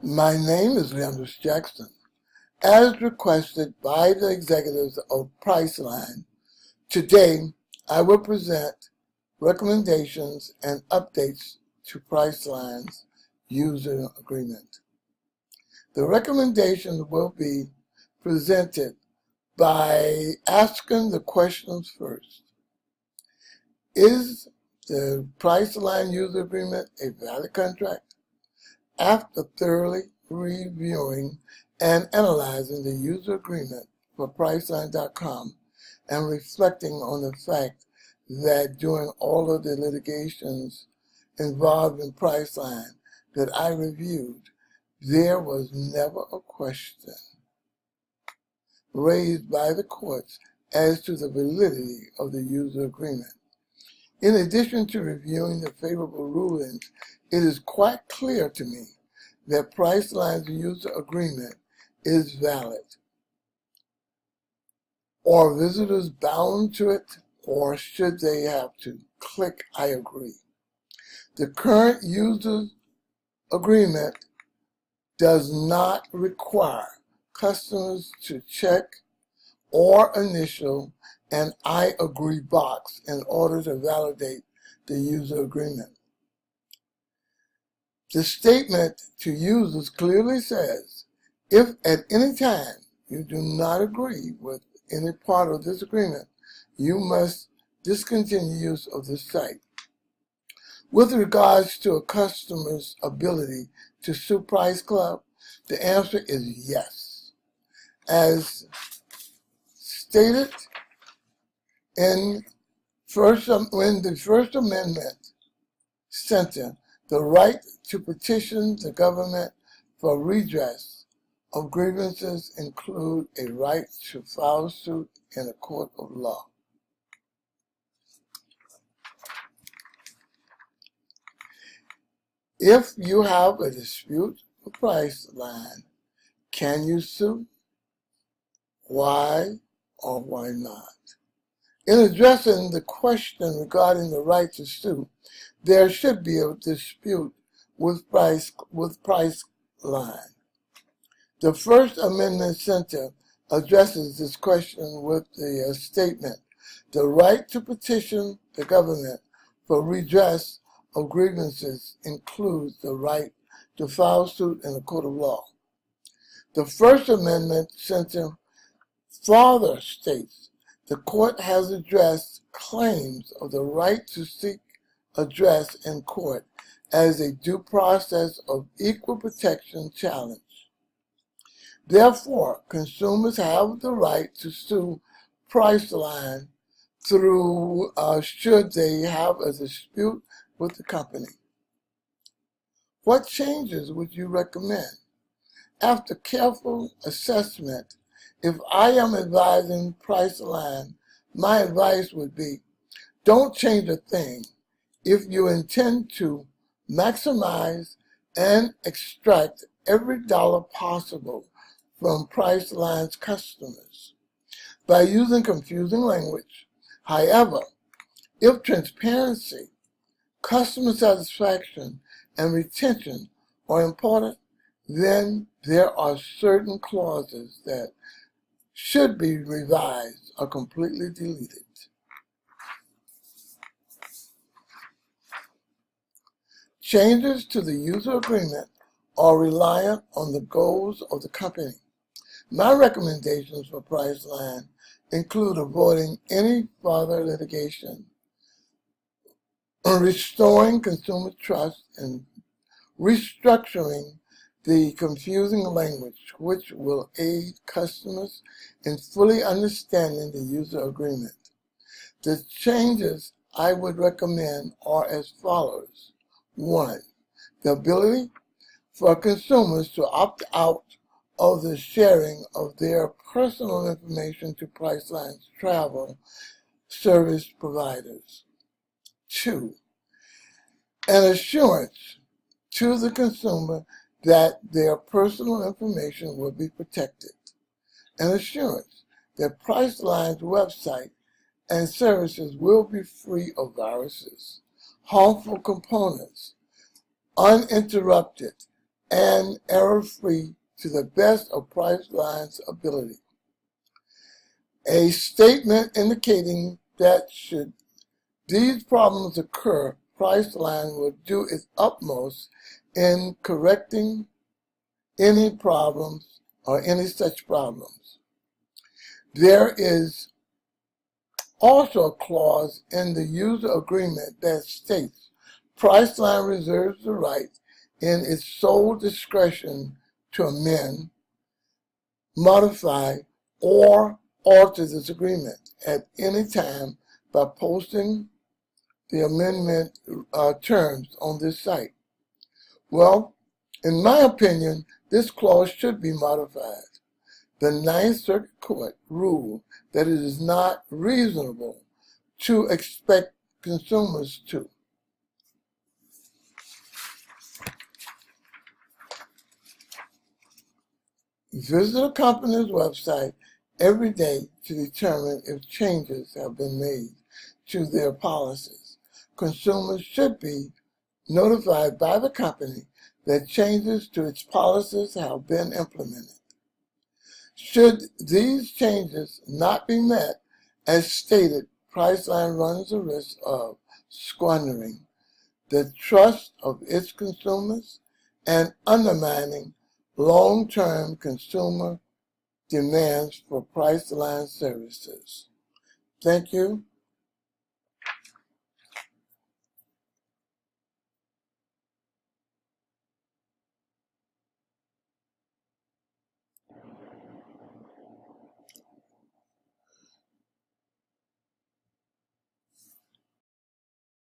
My name is Leondras Jackson. As requested by the executives of Priceline, today I will present recommendations and updates to Priceline's user agreement. The recommendations will be presented by asking the questions first. Is the Priceline user agreement a valid contract? After thoroughly reviewing and analyzing the user agreement for Priceline.com and reflecting on the fact that during all of the litigations involved in Priceline that I reviewed, there was never a question raised by the courts as to the validity of the user agreement. In addition to reviewing the favorable rulings, it is quite clear to me that Priceline's user agreement is valid. Are visitors bound to it, or should they have to click I agree? The current user agreement does not require customers to check or initial an I agree box in order to validate the user agreement. The statement to users clearly says, if at any time you do not agree with any part of this agreement, you must discontinue use of the site. With regards to a customer's ability to sue Price Club, the answer is yes. As stated in the First Amendment Center, the right to petition the government for redress of grievances include a right to file suit in a court of law. If you have a dispute with Priceline, can you sue? Why or why not? In addressing the question regarding the right to sue, there should be a dispute with Priceline. The First Amendment Center addresses this question with the statement, the right to petition the government for redress of grievances includes the right to file suit in a court of law. The First Amendment Center further states the court has addressed claims of the right to seek redress in court as a due process of equal protection challenge. Therefore, consumers have the right to sue Priceline through should they have a dispute with the company. What changes would you recommend? After careful assessment, if I am advising Priceline, my advice would be, don't change a thing if you intend to maximize and extract every dollar possible from Priceline's customers by using confusing language. However, if transparency, customer satisfaction, and retention are important, then there are certain clauses that should be revised or completely deleted. Changes to the user agreement are reliant on the goals of the company. My recommendations for Priceline include avoiding any further litigation, restoring consumer trust, and restructuring the confusing language, which will aid customers in fully understanding the user agreement. The changes I would recommend are as follows. 1. The ability for consumers to opt out of the sharing of their personal information to Priceline's travel service providers. 2. An assurance to the consumer that their personal information will be protected. An assurance that Priceline's website and services will be free of viruses, harmful components, uninterrupted, and error-free to the best of Priceline's ability. A statement indicating that should these problems occur, Priceline will do its utmost in correcting any problems or any such problems. There is also a clause in the user agreement that states Priceline reserves the right in its sole discretion to amend, modify, or alter this agreement at any time by posting the amendment terms on this site. Well, in my opinion, this clause should be modified. The Ninth Circuit Court ruled that it is not reasonable to expect consumers to visit a company's website every day to determine if changes have been made to their policies. Consumers should be notified by the company that changes to its policies have been implemented. Should these changes not be met, as stated, Priceline runs the risk of squandering the trust of its consumers and undermining long-term consumer demands for Priceline services. Thank you.